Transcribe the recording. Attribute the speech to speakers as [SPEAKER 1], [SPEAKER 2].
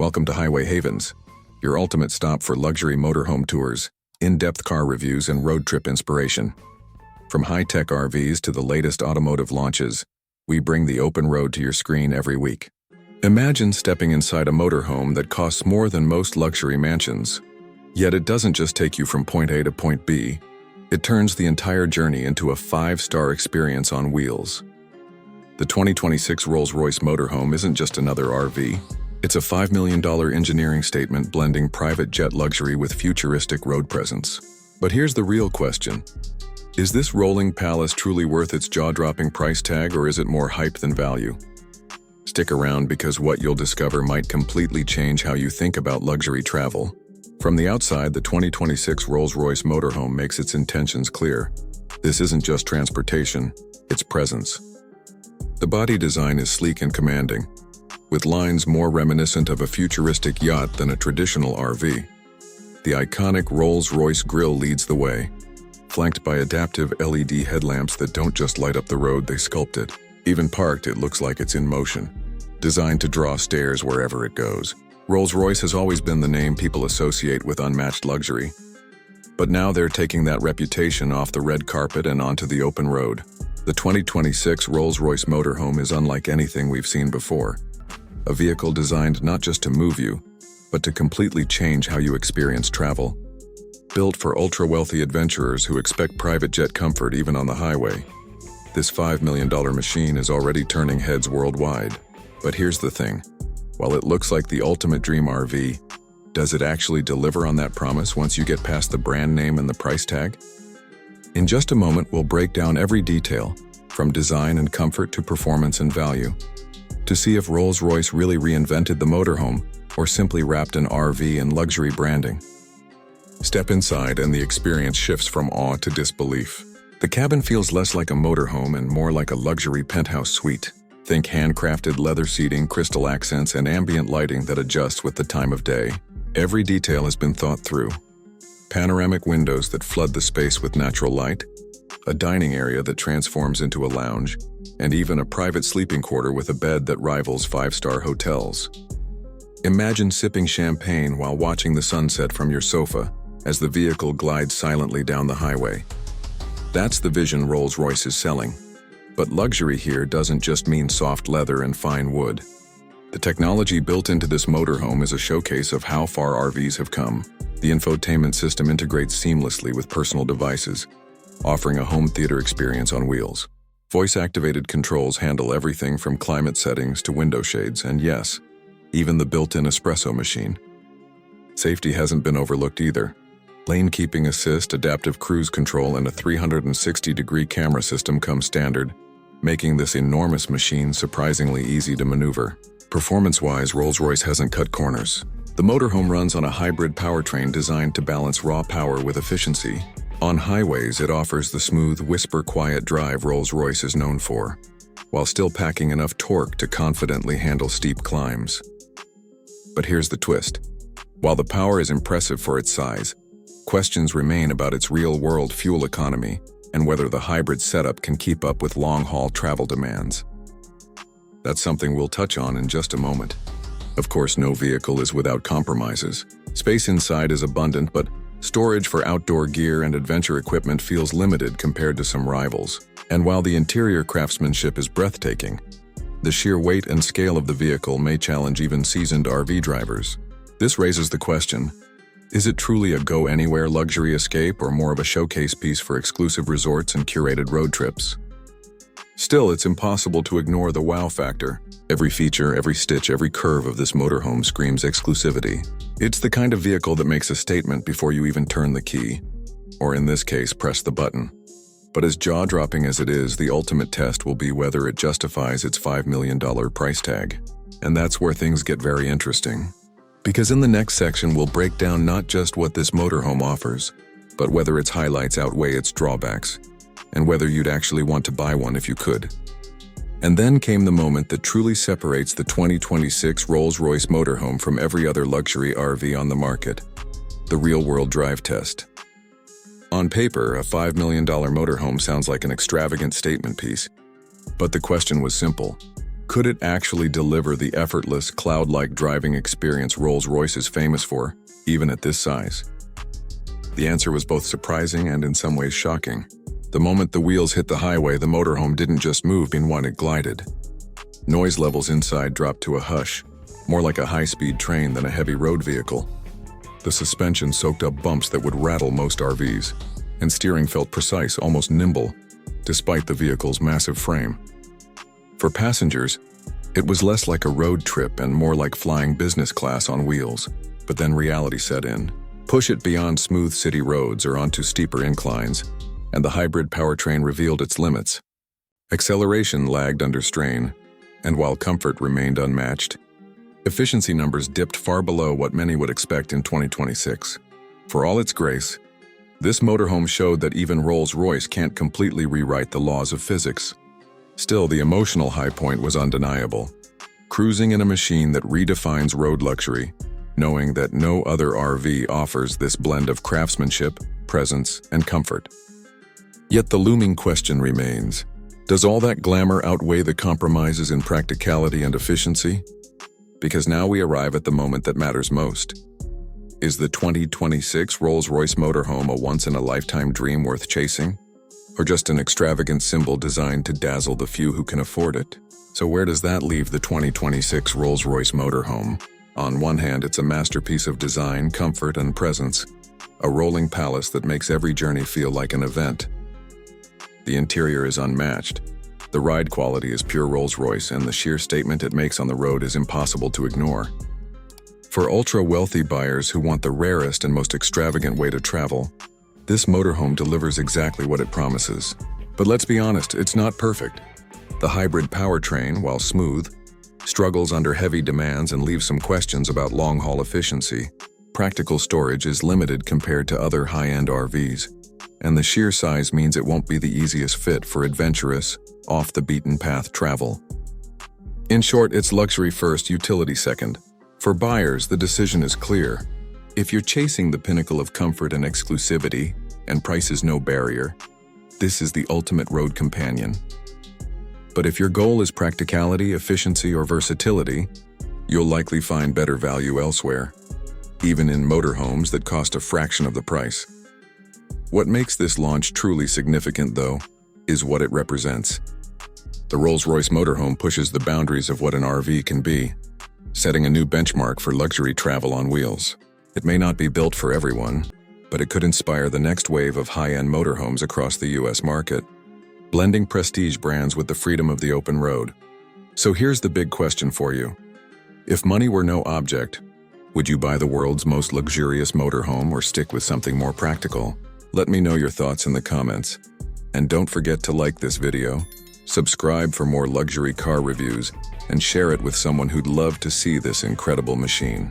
[SPEAKER 1] Welcome to Highway Havens, your ultimate stop for luxury motorhome tours, in-depth car reviews, and road trip inspiration. From high-tech RVs to the latest automotive launches, we bring the open road to your screen every week. Imagine stepping inside a motorhome that costs more than most luxury mansions. Yet it doesn't just take you from point A to point B. It turns the entire journey into a 5-star experience on wheels. The 2026 Rolls Royce Motorhome isn't just another RV. It's a $5 million engineering statement blending private jet luxury with futuristic road presence. But here's the real question. Is this rolling palace truly worth its jaw-dropping price tag, or is it more hype than value? Stick around, because what you'll discover might completely change how you think about luxury travel. From the outside, the 2026 Rolls Royce Motorhome makes its intentions clear. This isn't just transportation, it's presence. The body design is sleek and commanding, with lines more reminiscent of a futuristic yacht than a traditional RV. The iconic Rolls Royce grille leads the way, flanked by adaptive LED headlamps that don't just light up the road, they sculpt it. Even parked, it looks like it's in motion, designed to draw stares wherever it goes. Rolls-Royce has always been the name people associate with unmatched luxury. But now they're taking that reputation off the red carpet and onto the open road. The 2026 Rolls Royce Motorhome is unlike anything we've seen before. A vehicle designed not just to move you, but to completely change how you experience travel. Built for ultra-wealthy adventurers who expect private jet comfort even on the highway. This $5 million machine is already turning heads worldwide. But here's the thing. While it looks like the ultimate dream RV, does it actually deliver on that promise once you get past the brand name and the price tag? In just a moment, we'll break down every detail, from design and comfort to performance and value, to see if Rolls-Royce really reinvented the motorhome or simply wrapped an RV in luxury branding. Step inside and the experience shifts from awe to disbelief. The cabin feels less like a motorhome and more like a luxury penthouse suite. Think handcrafted leather seating, crystal accents, and ambient lighting that adjusts with the time of day. Every detail has been thought through. Panoramic windows that flood the space with natural light, a dining area that transforms into a lounge, and even a private sleeping quarter with a bed that rivals 5-star hotels. Imagine sipping champagne while watching the sunset from your sofa as the vehicle glides silently down the highway. That's the vision Rolls-Royce is selling. But luxury here doesn't just mean soft leather and fine wood. The technology built into this motorhome is a showcase of how far RVs have come. The infotainment system integrates seamlessly with personal devices, offering a home theater experience on wheels. Voice-activated controls handle everything from climate settings to window shades, and yes, even the built-in espresso machine. Safety hasn't been overlooked either. Lane keeping assist, adaptive cruise control, and a 360-degree camera system come standard, making this enormous machine surprisingly easy to maneuver. Performance-wise, Rolls-Royce hasn't cut corners. The motorhome runs on a hybrid powertrain designed to balance raw power with efficiency. On highways, it offers the smooth, whisper-quiet drive Rolls-Royce is known for, while still packing enough torque to confidently handle steep climbs. But here's the twist. While the power is impressive for its size, questions remain about its real-world fuel economy and whether the hybrid setup can keep up with long-haul travel demands. That's something we'll touch on in just a moment. Of course, no vehicle is without compromises. Space inside is abundant, but storage for outdoor gear and adventure equipment feels limited compared to some rivals. And while the interior craftsmanship is breathtaking, the sheer weight and scale of the vehicle may challenge even seasoned RV drivers. This raises the question, is it truly a go-anywhere luxury escape or more of a showcase piece for exclusive resorts and curated road trips? Still, it's impossible to ignore the wow factor. Every feature, every stitch, every curve of this motorhome screams exclusivity. It's the kind of vehicle that makes a statement before you even turn the key, or in this case, press the button. But as jaw-dropping as it is, the ultimate test will be whether it justifies its $5 million price tag. And that's where things get very interesting. Because in the next section, we'll break down not just what this motorhome offers, but whether its highlights outweigh its drawbacks, and whether you'd actually want to buy one if you could. And then came the moment that truly separates the 2026 Rolls Royce Motorhome from every other luxury RV on the market: the real-world drive test. On paper, a $5 million motorhome sounds like an extravagant statement piece. But the question was simple. Could it actually deliver the effortless, cloud-like driving experience Rolls-Royce is famous for, even at this size? The answer was both surprising and in some ways shocking. The moment the wheels hit the highway, the motorhome didn't just move, it glided. Noise levels inside dropped to a hush, more like a high-speed train than a heavy road vehicle. The suspension soaked up bumps that would rattle most RVs, and steering felt precise, almost nimble, despite the vehicle's massive frame. For passengers, it was less like a road trip and more like flying business class on wheels. But then reality set in. Push it beyond smooth city roads or onto steeper inclines, and the hybrid powertrain revealed its limits. Acceleration lagged under strain, and while comfort remained unmatched, efficiency numbers dipped far below what many would expect in 2026. For all its grace, this motorhome showed that even Rolls-Royce can't completely rewrite the laws of physics. Still, the emotional high point was undeniable. Cruising in a machine that redefines road luxury, knowing that no other RV offers this blend of craftsmanship, presence, and comfort. Yet the looming question remains, does all that glamour outweigh the compromises in practicality and efficiency? Because now we arrive at the moment that matters most. Is the 2026 Rolls-Royce Motorhome a once-in-a-lifetime dream worth chasing? Or just an extravagant symbol designed to dazzle the few who can afford it? So where does that leave the 2026 Rolls-Royce Motorhome? On one hand, it's a masterpiece of design, comfort, and presence, a rolling palace that makes every journey feel like an event. The interior is unmatched. The ride quality is pure Rolls-Royce, and the sheer statement it makes on the road is impossible to ignore. For ultra-wealthy buyers who want the rarest and most extravagant way to travel, this motorhome delivers exactly what it promises. But let's be honest, it's not perfect. The hybrid powertrain, while smooth, struggles under heavy demands and leaves some questions about long-haul efficiency. Practical storage is limited compared to other high-end RVs, and the sheer size means it won't be the easiest fit for adventurous, off-the-beaten-path travel. In short, it's luxury first, utility second. For buyers, the decision is clear. If you're chasing the pinnacle of comfort and exclusivity, and price is no barrier, this is the ultimate road companion. But if your goal is practicality, efficiency, or versatility, you'll likely find better value elsewhere, even in motorhomes that cost a fraction of the price. What makes this launch truly significant, though, is what it represents. The Rolls-Royce Motorhome pushes the boundaries of what an RV can be, setting a new benchmark for luxury travel on wheels. It may not be built for everyone, but it could inspire the next wave of high-end motorhomes across the US market, blending prestige brands with the freedom of the open road. So here's the big question for you. If money were no object, would you buy the world's most luxurious motorhome or stick with something more practical? Let me know your thoughts in the comments. And don't forget to like this video, subscribe for more luxury car reviews, and share it with someone who'd love to see this incredible machine.